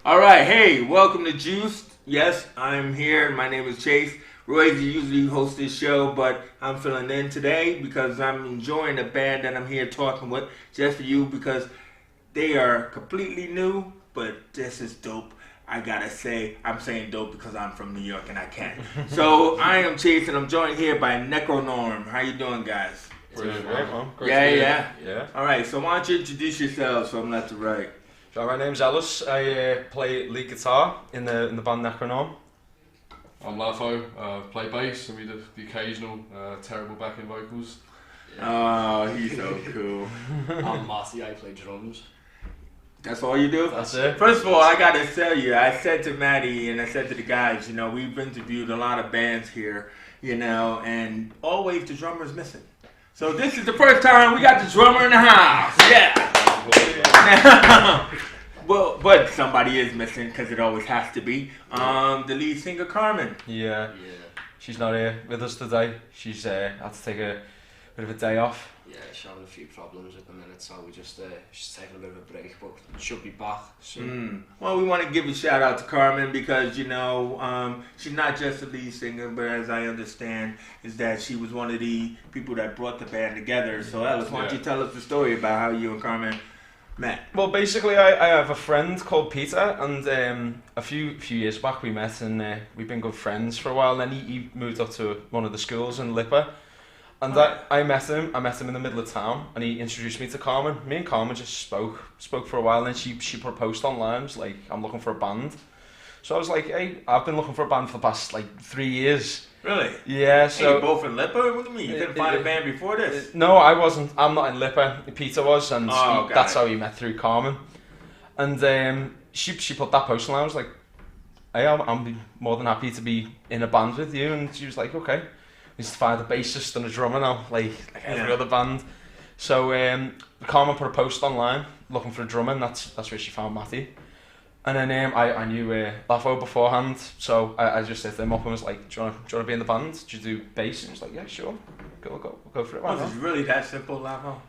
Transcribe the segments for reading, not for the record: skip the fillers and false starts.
All right, hey, welcome to Juiced. Yes, I'm here. My name is Chase. Roy's usually hosts this show, but I'm filling in today because I'm enjoying the band that I'm here talking with just for you because they are completely new, but this is dope. I gotta say, I'm saying dope because I'm from New York and I can. So I am Chase and I'm joined here by NekroNorm. How you doing, guys? Brilliant, man. Yeah. All right, so why don't you introduce yourselves from left to right? So my name's Ellis. I play lead guitar in the band NekroNorm. I'm Lafo, play bass and we do the occasional terrible backing vocals. Oh, he's so cool. I'm Marty, I play drums. That's all you do? That's it. First of all, I gotta tell you, I said to Maddie and I said to the guys, we've interviewed a lot of bands here, and always the drummer's missing. So this is the first time we got the drummer in the house. Yeah. Well, but somebody is missing because it always has to be. The lead singer, Carmen. Yeah. She's not here with us today. She's had to take a bit of a day off. Yeah, she's having a few problems at the minute, so we just she's taking a bit of a break, but she'll be back soon. Well, we want to give a shout out to Carmen because she's not just a lead singer, but as I understand, is that she was one of the people that brought the band together. So, Ellis, why don't you tell us the story about how you and Carmen met? Well, basically, I have a friend called Peter, and a few years back we met, and we've been good friends for a while. And then he moved up to one of the schools in Lippe. And I met him in the middle of town, and he introduced me to Carmen. Me and Carmen just spoke for a while, and then she proposed online. She was like, I'm looking for a band. So I was like, hey, I've been looking for a band for the past 3 years. Really? Yeah, so... Hey, you both in Lippe? What do you mean? You couldn't find a band before this? No, I wasn't. I'm not in Lippe. Peter was, and that's how he met through Carmen. And she put that post online. I was like, hey, I'm more than happy to be in a band with you. And she was like, okay. We just find a bassist and a drummer now, like every other band. So Carmen put a post online looking for a drummer, and that's where she found Matty. And then I knew Lafo beforehand, so I just hit him up and was like, do you want to be in the band? Do you do bass? And he was like, yeah, sure. We'll go for it. Was it really that simple, Lafo?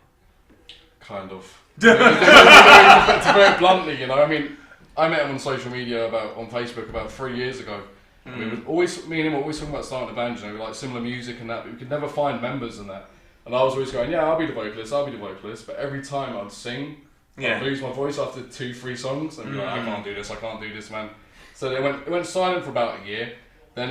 Kind of. To put it bluntly, I mean, I met him on social media on Facebook about 3 years ago. Me and him were always talking about starting a band, we like similar music and that, but we could never find members and that. And I was always going, yeah, I'll be the vocalist, but every time I'd sing, I'd lose my voice after 2-3 songs, and be like, I can't do this, man. So it went silent for about a year. Then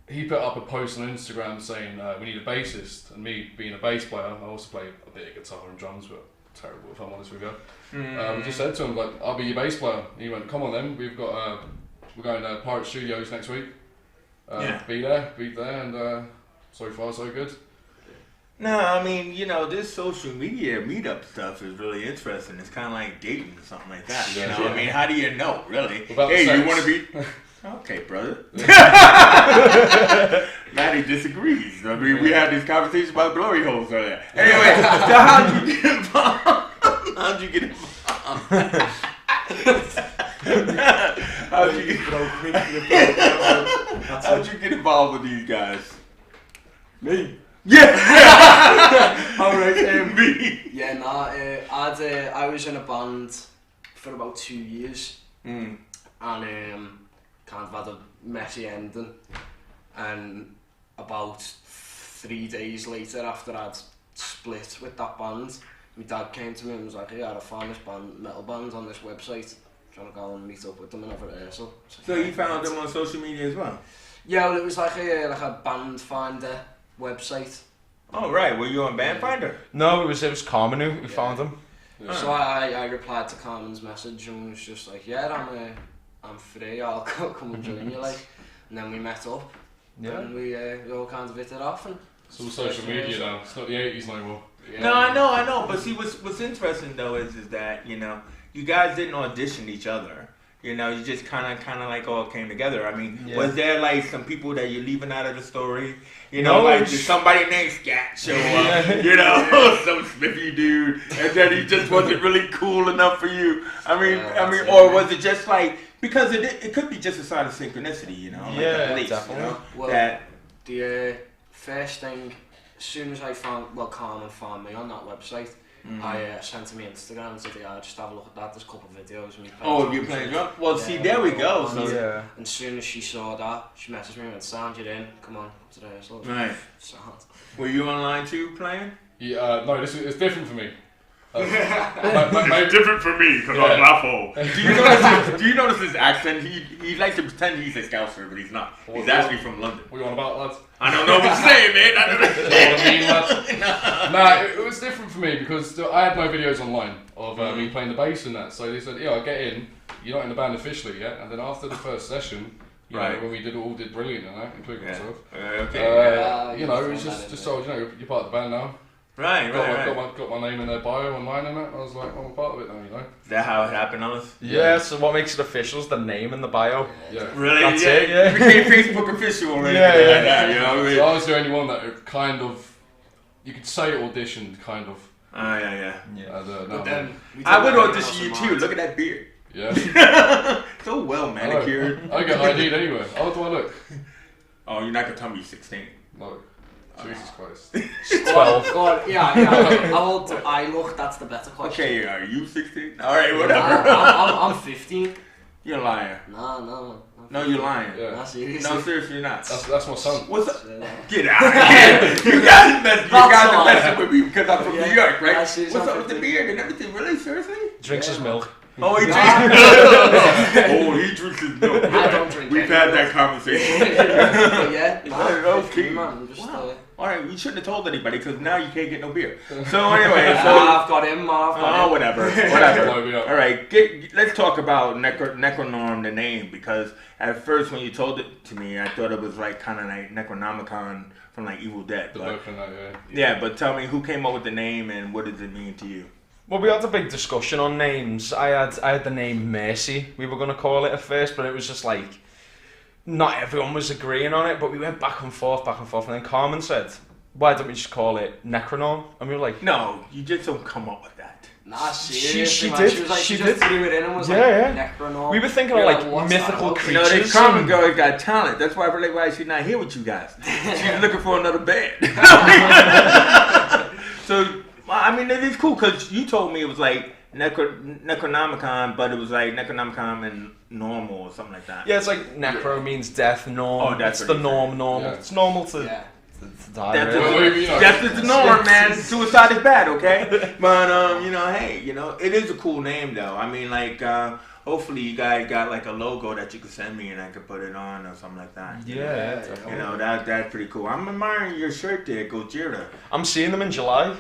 he put up a post on Instagram saying, we need a bassist, and me being a bass player, I also play a bit of guitar and drums, but terrible if I'm honest with you. We just said to him, like, I'll be your bass player. And he went, come on then, we're going to Pirate Studios next week. Be there, and so far so good. No, I mean, this social media meetup stuff is really interesting. It's kind of like dating or something like that. I mean, how do you know, really? Hey, you want to be... Okay, brother. Maddie disagrees. I mean, we had this conversation about glory holes earlier. Anyway, so how'd you get involved? How'd you get involved with these guys? Me? Yeah! Alright, me. Yeah, I was in a band for about 2 years. And kind of had a messy ending. And about 3 days later, after I'd split with that band, my dad came to me and was like, hey, I found this metal band on this website. Trying to go and meet up with them and have a rehearsal. So you found them on social media as well? Yeah, well, it was like a band finder website. Oh right, were you on Band Finder? No, it was Carmen who found them. Yeah. So I replied to Carmen's message and was just like, yeah, I'm free, I'll come and join you, like. And then we met up, and we all kind of hit it off. And it's all social media now. It's not the 80s no more. Yeah. No, I know. But see, what's interesting though is that you guys didn't audition each other. You just kind of like all came together. I mean, was there like some people that you're leaving out of the story? Did somebody named Scat show up? Some Smithy dude, and then he just wasn't really cool enough for you. I mean, or was it just like because it could be just a sign of synchronicity, Definitely. Well, the first thing, as soon as Carmen found me on that website, I sent him my Instagram and said, yeah, just have a look at that. There's a couple of videos of me playing. Oh, you're playing drum? Well, see, there we go. So. Yeah. And as soon as she saw that, she messaged me and went, "Sound, you're in. Come on, to the rehearsal." Right. Sound. Were you online too, playing? Yeah, no, it's different for me. Different for me, because I'm Laffo. Do you notice his accent? He likes to pretend he's a Scouser, but he's not. He's actually from London. What are you on about, lads? I don't know what to say, man. I don't know what I mean, lads. Nah, it was different for me because I had no videos online of me playing the bass and that. So they said, yeah, I'll get in. You're not in the band officially yet. And then after the first session, you know, when we all did brilliant and that, including myself. Okay. You know, it was just told, you know, you're part of the band now. Right. Got my name in their bio online and that. I was like, well, I'm part of it now, you know. Is that how it happened, Alice? Yeah, so what makes it official is the name in the bio. Yeah. Really? That's it, yeah. You became Facebook official already. Yeah. You know what I mean? So I was the only one that kind of, you could say auditioned, kind of. Oh, yeah. But then I would audition you too. Look at that beard. Yeah. So well manicured. I get ID'd anyway. How do I look? Oh, you're not going to tell me you're 16. No. Jesus Christ. 12. God, yeah. How old do I look? That's the better question. Okay, are you 16? Alright, whatever. I'm 15. You're a liar. No. No, you're lying. Yeah. Not seriously. No, seriously, you're not. That's my son. What's up? Get out of here. You guys are messing with me because I'm from New York, right? What's up with the beard and everything? Really? Seriously? Drinks his milk. Oh, he drinks. He drinks his milk. I don't drink. We've had that conversation. Yeah. Okay. Man, just, wow. All right, we shouldn't have told anybody because now you can't get no beer. So anyway, I've got him. Whatever. All right, let's talk about NekroNorm, the name, because at first when you told it to me, I thought it was like kind of like Necronomicon from like Evil Dead. Yeah, but tell me who came up with the name and what does it mean to you? Well, we had a big discussion on names. I had the name Mercy, we were going to call it at first, but it was just like, not everyone was agreeing on it, but we went back and forth, and then Carmen said, why don't we just call it NekroNorm? And we were like, no, you just don't come up with that. Nah, seriously, she did. She was like, she just did. threw it in and was NekroNorm. We were thinking of like mythical creatures. You know, this Carmen girl got talent. That's why she's not here with you guys. She's looking for another band. So, I mean, it is cool because you told me it was like Necronomicon, but it was like Necronomicon and normal or something like that. Yeah, it's like necro means death, norm. Oh, that's it's the norm, normal. Yeah. It's normal to die. Death is the norm, man. Suicide is bad, okay? But you know, hey, you know, it is a cool name though. I mean, like, hopefully you guys got like a logo that you could send me and I could put it on or something like that. Yeah, you know, that's pretty cool. I'm admiring your shirt there, Gojira. I'm seeing them in July.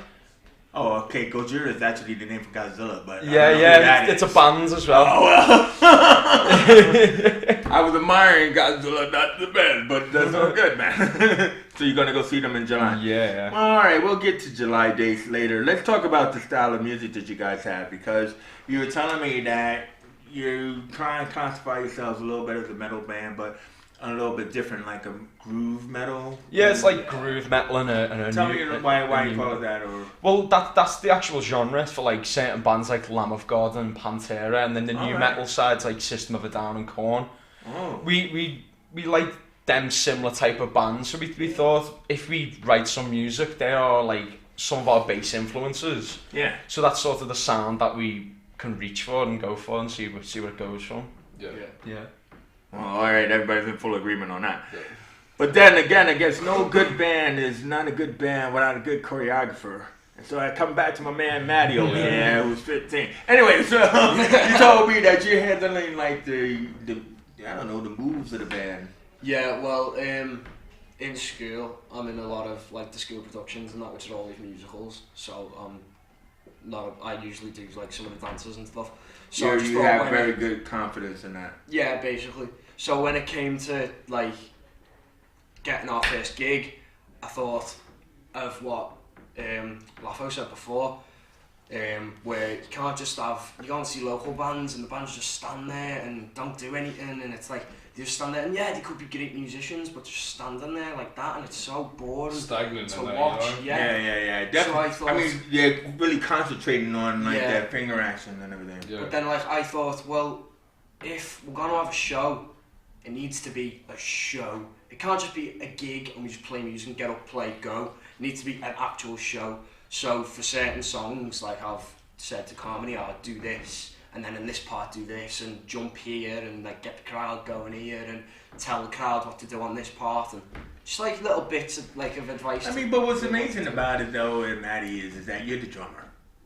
Oh, okay. Gojira is actually the name for Godzilla, but it's a band as well. Oh well. I was admiring Godzilla, not the band, but that's all good, man. So you're gonna go see them in July? Yeah. All right, we'll get to July dates later. Let's talk about the style of music that you guys have, because you were telling me that you try and classify yourselves a little bit as a metal band, but a little bit different, like a groove metal. Yeah, it's like groove metal and a Tell me why you call it that, or well, that's the actual genre for like certain bands like Lamb of God and Pantera, and then the new metal side's like System of a Down and Korn. Oh. We like them similar type of bands, so we thought if we write some music, they are like some of our bass influences. Yeah. So that's sort of the sound that we can reach for and go for and see where it goes from. Yeah. Well, all right, everybody's in full agreement on that. Yeah. But then again, I guess no good band is not a good band without a good choreographer. And so I come back to my man Matty over here, who's 15. Anyway, so you told me that you're handling like the I don't know, the moves of the band. Yeah, well, in school, I'm in a lot of like the school productions and that, which are always musicals. So I usually do like some of the dances and stuff. So you have very good confidence in that. Yeah, basically. So when it came to like getting our first gig, I thought of what Laffo said before, where you can't just you can't see local bands and the bands just stand there and don't do anything, and it's like they just stand there and they could be great musicians, but just standing there like that, and it's so boring, stagnant to watch. You know? Yeah. Definitely. So I mean, they're really concentrating on like that finger action and everything. Yeah. But then I thought, well, if we're gonna have a show, it needs to be a show. It can't just be a gig and we just play music and get up, play, go. It needs to be an actual show. So for certain songs, like I've said to Carmine, do this, and then in this part do this, and jump here, and like get the crowd going here, and tell the crowd what to do on this part, and just like little bits of advice. I mean, but what's amazing about it though, and Maddie, is that you're the drummer.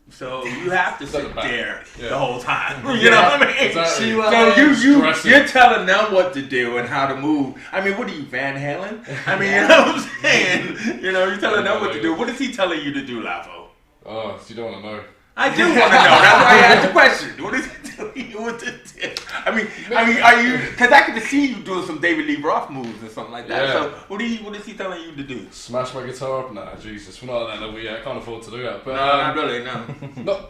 So you have to sit there the whole time. You know what I mean? Exactly. So you're telling them what to do and how to move. I mean, what are you, Van Halen? I mean, you know what I'm saying? You know, you're telling them what to do. What is he telling you to do, Lavo? Oh, so you don't want to know. I do want to know. That's why I asked the question. What is he telling you what to do? I mean, are you? Because I could see you doing some David Lee Roth moves or something like that. So what is he telling you to do? Smash my guitar up? Nah, Jesus, we're not at that level yet. I can't afford to do that. But no, not really. No.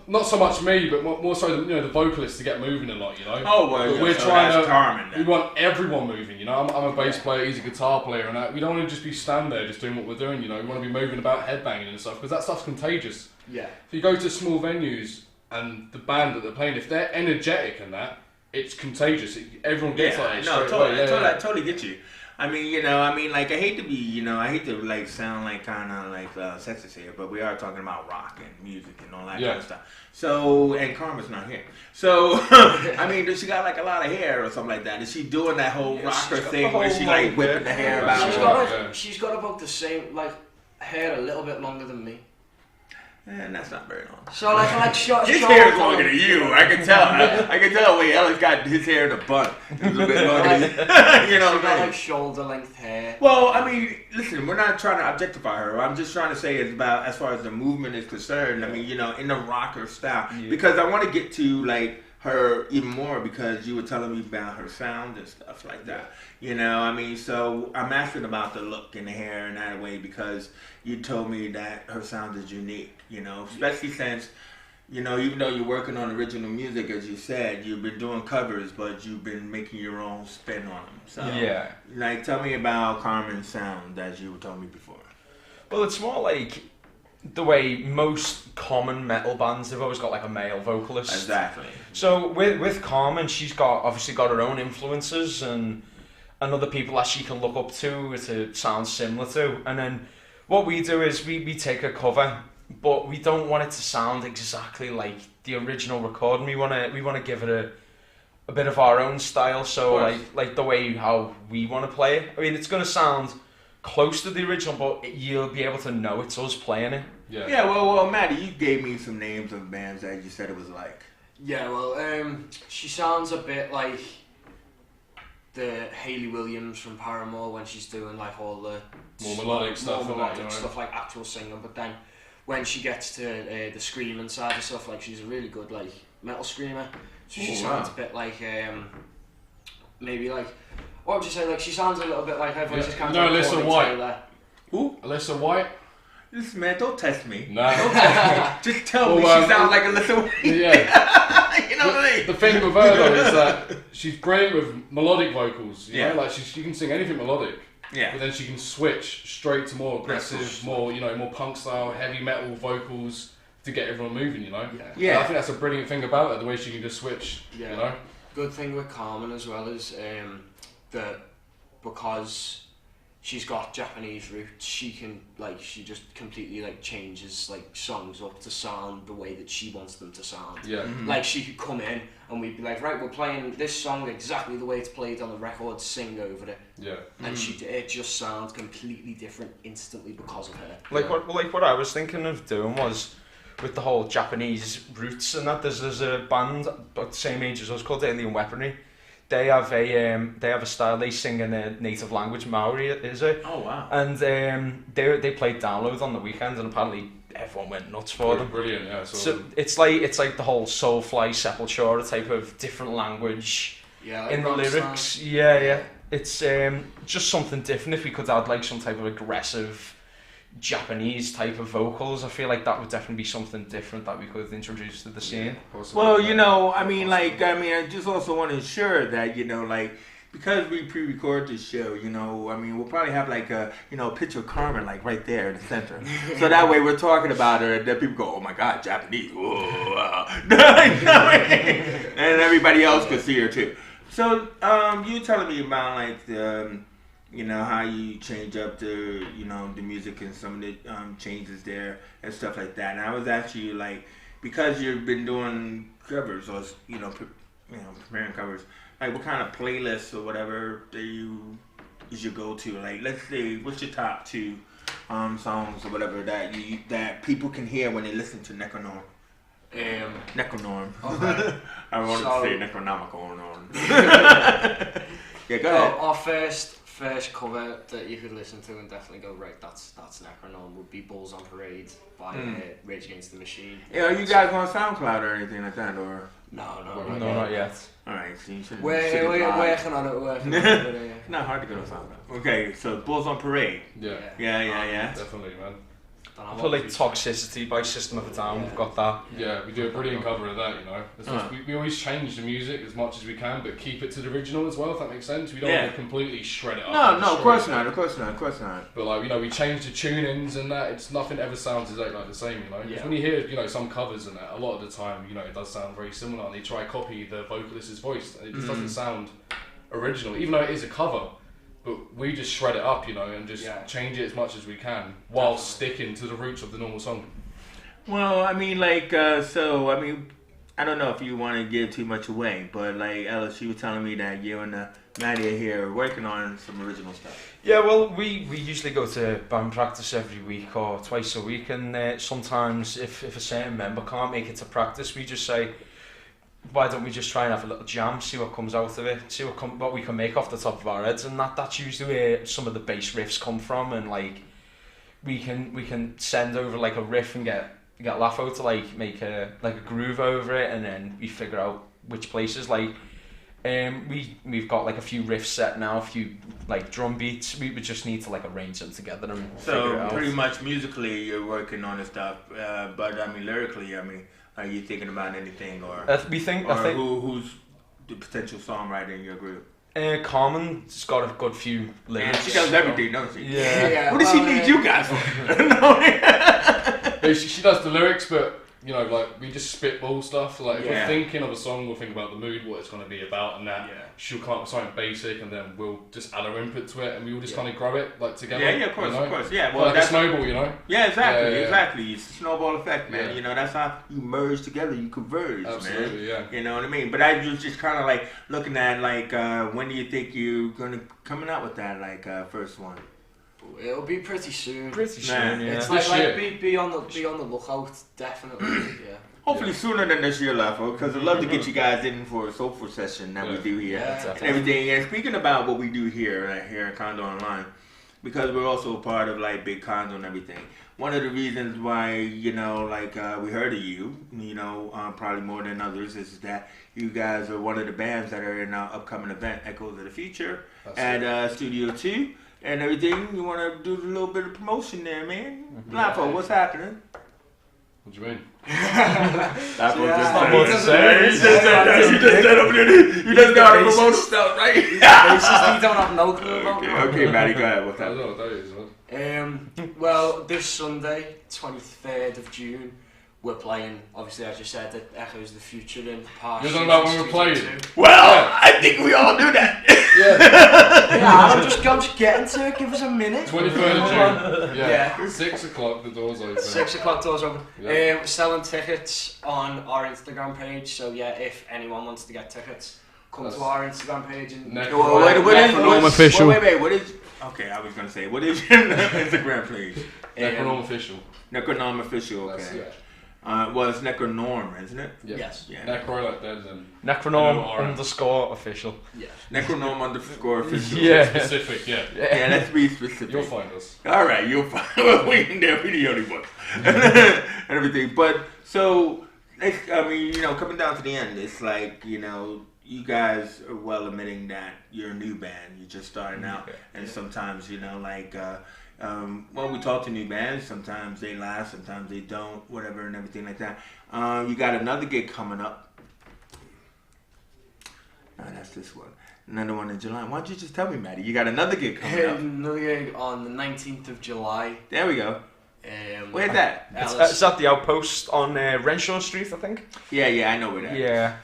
not so much me, but more so the vocalists to get moving a lot. You know. Oh well, we're trying to. Carmen, we want everyone moving. You know, I'm a bass player. He's a guitar player, and we don't want to just be stand there just doing what we're doing. You know, we want to be moving about, headbanging and stuff, because that stuff's contagious. Yeah. If you go to small venues and the band that they're playing, if they're energetic and that, it's contagious. Everyone gets like I totally get you. I mean, like I hate to like sound like kind of like sexist here, but we are talking about rock and music and all that kind of stuff. So, and Karma's not here. So, I mean, does she got like a lot of hair or something like that? Is she doing that whole rocker thing where she like whipping the hair about? She's got about the same hair, a little bit longer than me. And that's not very long. So like short. His hair is longer than you. I can tell. I can tell. Wait, Ellis got his hair in a bun. It's a little bit longer than you. You know what I mean? Like shoulder length hair. Well, I mean, listen, we're not trying to objectify her. I'm just trying to say it's about as far as the movement is concerned. I mean, in the rocker style, because I want to get to like her even more because you were telling me about her sound and stuff like that. I mean, so I'm asking about the look and the hair in that way because you told me that her sound is unique, especially since, even though you're working on original music, as you said, you've been doing covers, but you've been making your own spin on them. So, tell me about Carmen's sound as you told me before. Well, it's more like the way most common metal bands, they've always got like a male vocalist. Exactly. So with Carmen, she's obviously got her own influences and other people that she can look up to sound similar to. And then what we do is we take a cover, but we don't want it to sound exactly like the original recording. We want to give it a bit of our own style. So like the way how we want to play it. I mean, it's going to sound close to the original, but you'll be able to know it's us playing it. Yeah. Well, Maddie, you gave me some names of bands that you said it was like. Yeah. Well, she sounds a bit like the Hayley Williams from Paramore when she's doing like all the more melodic stuff, stuff like actual singing. But then when she gets to the screaming side of stuff, like she's a really good like metal screamer. So she sounds a bit like maybe like. What would you say? Like she sounds a little bit like her voice is kind of like Alyssa White. Who? Alyssa White. Listen, man, don't test me. No. Just tell me she sounds like Alyssa White. Yeah. You know what I mean? The thing with her though is that she's great with melodic vocals. You know, like she can sing anything melodic. Yeah. But then she can switch straight to more aggressive, more punk style, heavy metal vocals to get everyone moving. Yeah. And I think that's a brilliant thing about her, the way she can just switch. Yeah. Good thing with Carmen as well is that because she's got Japanese roots, she just completely changes songs up to sound the way that she wants them to sound. Yeah. Mm-hmm. Like she could come in and we'd be like, right, we're playing this song exactly the way it's played on the record, sing over it. Yeah. And it just sounds completely different instantly because of her. What I was thinking of doing was with the whole Japanese roots and that. There's a band about the same age as us called Alien Weaponry. They have a style. They sing in their native language, Maori, is it? Oh wow! And they played Download on the weekend, and apparently everyone went nuts for them. Brilliant, yeah. So it's like the whole Soulfly, Sepultura type of different language in the lyrics. Yeah. It's just something different. If we could add like some type of aggressive Japanese type of vocals, I feel like that would definitely be something different that we could introduce to the scene. Well, I just also want to ensure that, because we pre-record this show, we'll probably have like a, picture of Carmen like right there in the center. So that way we're talking about her and then people go, oh my God, Japanese. Whoa. And everybody else could see her too. So you telling me about like you know, how you change up the, you know, the music and some of the changes there and stuff like that. And I was asking you, like, because you've been doing covers or, you know, preparing covers, like, what kind of playlists or whatever is your go-to? Like, let's say, what's your top 2 songs or whatever that people can hear when they listen to NekroNorm? NekroNorm. Okay. I wanted to say Necronomical. Yeah, go ahead. Our first cover that you could listen to and definitely go, right, that's NekroNorm, would be Bulls on Parade by Rage Against the Machine. Yeah, are you guys on SoundCloud or anything like that, or? No, not yet. Alright, so you should. We're working on it. Not hard to go to SoundCloud. Okay, so Bulls on Parade. Yeah. Definitely, man. I feel like Toxicity by System of a Down. We've got that. Yeah, we do a brilliant cover of that, you know. We always change the music as much as we can, but keep it to the original as well, if that makes sense. We don't want to completely shred it up. No, of course not. But like, you know, we change the tunings and that. It's nothing ever sounds exactly like the same, you know. Because when you hear, you know, some covers and that, a lot of the time, you know, it does sound very similar, and they try to copy the vocalist's voice, and it just doesn't sound original, even though it is a cover. But we just shred it up, you know, and just change it as much as we can while sticking to the roots of the normal song. Well, I mean, like, I don't know if you want to give too much away, but like Ellis, she was telling me that you and Maddie here are working on some original stuff. Yeah, well, we usually go to band practice every week or twice a week, and sometimes if a certain member can't make it to practice, we just say, why don't we just try and have a little jam, see what comes out of it, see what we can make off the top of our heads, and that's usually where some of the bass riffs come from, and like we can send over like a riff and get Lafo to like make a groove over it, and then we figure out which places, like we've got like a few riffs set now, a few like drum beats. We would just need to like arrange them together and figure it out. So pretty much musically you're working on the stuff, but I mean lyrically, are you thinking about anything, or I think who's the potential songwriter in your group? Carmen's got a good few lyrics. Yeah, she does everything, doesn't she? Yeah. What does she need you guys for? She does the lyrics, but you know, like we just spitball stuff. Like if we're thinking of a song, we'll think about the mood, what it's going to be about, and that. She'll come up with something basic, and then we'll just add our input to it, and we will just kind of grow it like together. Yeah, of course, you know? of course. Yeah, well, like that's a snowball, you know. Yeah, exactly. It's a snowball effect, man. Yeah. You know, that's how you merge together, you converge, Absolutely, man. You know what I mean? But I was just kind of like looking at like when do you think you're gonna coming out with that first one? It'll be pretty soon. Yeah. It's like be on the lookout, definitely. Yeah. Hopefully sooner than this year, Lafo, because I'd love to get you guys in for a soulful session that we do here and everything. And speaking about what we do here in Condo Online, because we're also a part of like Big Condo and everything. One of the reasons why we heard of you, probably more than others, is that you guys are one of the bands that are in our upcoming event, Echoes of the Future, at Studio 2 and everything. You want to do a little bit of promotion there, man? Lafo, what's happening? What do you mean? You just got to promote stuff, right? You don't have no clue about it. Okay, Maddie, go ahead. What's I don't happening? know what that is, well, this Sunday, 23rd of June, we're playing, obviously, as you said, at Echoes of the Future in Park. You're talking about when we're playing? Well, I think we all do that. I'm just getting to it. Give us a minute. 23rd of June. Yeah. 6 o'clock, the doors open. 6 o'clock, doors open. Yeah. Selling tickets on our Instagram page. So yeah, if anyone wants to get tickets, come to our Instagram page and NekroNorm official. Wait. What is? Okay, I was gonna say, what is your Instagram page? NekroNorm official. NekroNorm official. Okay. Well, it's NekroNorm, isn't it? Yeah. Yes. Yeah. Necro like that and NekroNorm _official. Yeah. NekroNorm _official. Yeah. Specific, yeah. Yeah, let's be specific. You'll find us. All right, you'll find. Well, we ain't there. We the only one. And everything. But so, coming down to the end, it's like you guys are well admitting that you're a new band. You're just starting out, and sometimes when we talk to new bands, sometimes they last, sometimes they don't, whatever, and everything like that. You got another gig coming up. No, that's this one. Another one in July. Why don't you just tell me, Maddie? You got another gig coming up. Another gig on the 19th of July. There we go. Where's that? It's at the Outpost on Renshaw Street, I think. Yeah, I know where that is. Yeah.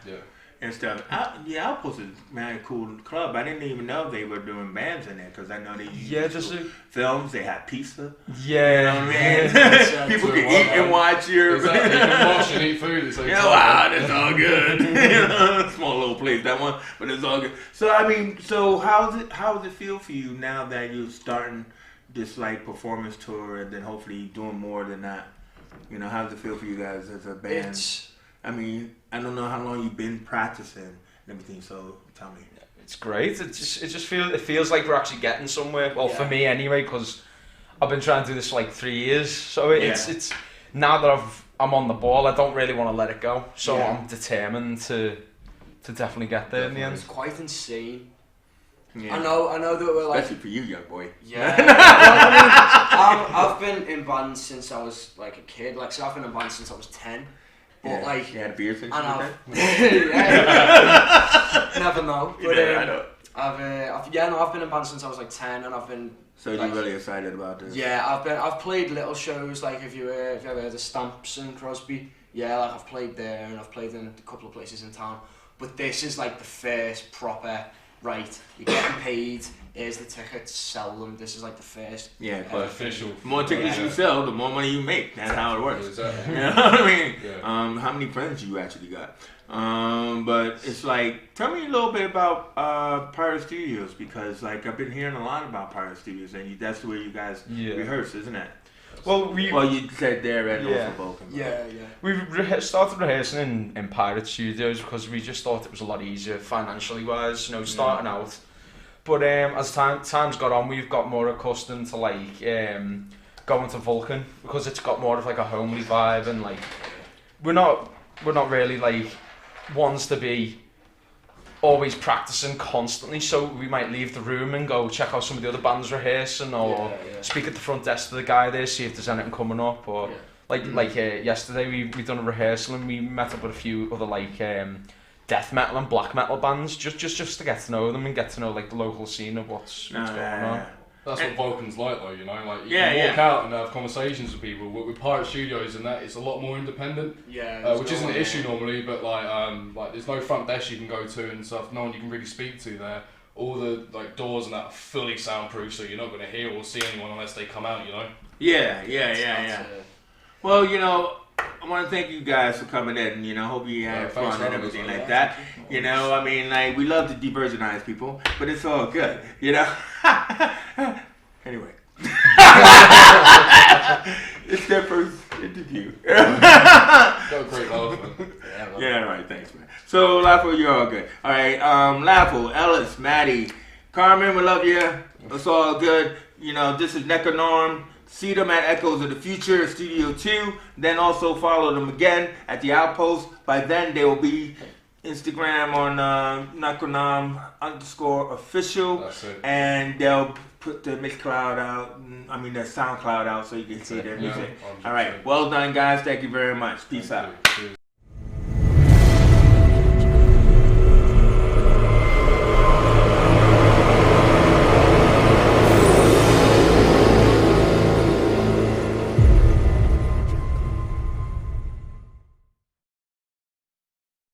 and stuff. Outpost is man cool club. I didn't even know they were doing bands in there because I know they used films. They had pizza. Yeah, you know what I mean. People can eat and watch your. Exactly. You can watch and eat food. It's like, wow, that's all good. Small little place that one, but it's all good. So I mean, how does it feel for you now that you're starting this like performance tour and then hopefully doing more than that? You know, how does it feel for you guys as a band? I mean, I don't know how long you've been practicing and everything, so tell me. It's great. It feels like we're actually getting somewhere. Well, for me anyway, because I've been trying to do this for like 3 years. So it's now that I'm on the ball, I don't really want to let it go. So I'm determined to definitely get there in the end. It's quite insane. Yeah. I know that we're like, especially for you, young boy. Yeah. I've been in bands since I was like a kid. Like, so I've been in bands since I was 10. But like, you had a beard since you were 10? Never know. But I know. I've been in bands since I was like 10, and I've been. So you're really excited about this? Yeah, I've played little shows, like if you ever heard of Stamps in Crosby. Yeah, like I've played there, and I've played in a couple of places in town. But this is like the first proper. Right, you're getting paid. Here's the tickets. Sell them. This is like the first. Yeah, official. The more tickets you sell, the more money you make. That's how it works. Exactly. You know what I mean? Yeah. How many friends you actually got? But it's like, tell me a little bit about Pirate Studios, because like I've been hearing a lot about Pirate Studios, and that's where you guys rehearse, isn't it? Well, you said there and also Vulcan. We started rehearsing in Pirate Studios because we just thought it was a lot easier financially wise, starting out. But as time's got on, we've got more accustomed to like going to Vulcan because it's got more of like a homely vibe, and like we're not really like ones to be always practicing constantly, so we might leave the room and go check out some of the other bands rehearsing, or speak at the front desk to the guy there, see if there's anything coming up, or yesterday we done a rehearsal and we met up with a few other like death metal and black metal bands just to get to know them and get to know like the local scene of what's going on. That's what Vulcan's like, though, you know. Like you can walk out and have conversations with people. With Pirate Studios and that, it's a lot more independent. Which isn't an issue normally, but like there's no front desk you can go to and stuff. No one you can really speak to there. All the like doors and that are fully soundproof, so you're not going to hear or see anyone unless they come out, you know. Yeah. Well, I want to thank you guys for coming in. Hope you had fun and everything like that. I mean, like we love to de-virginize people, but it's all good. Anyway, it's their first interview. Got great laugh, man. Yeah, all right, thanks, man. So, Lafo, you're all good. All right, Lafo, Ellis, Maddie, Carmen, we love you. It's all good. This is NekroNorm. See them at Echoes of the Future, Studio 2. Then also follow them again at the Outpost. By then, they will be Instagram on NekroNorm _official. That's it. And they'll put the Mixcloud out, the SoundCloud out so you can see their music. All right, well done, guys. Thank you very much. Peace out. Cheers.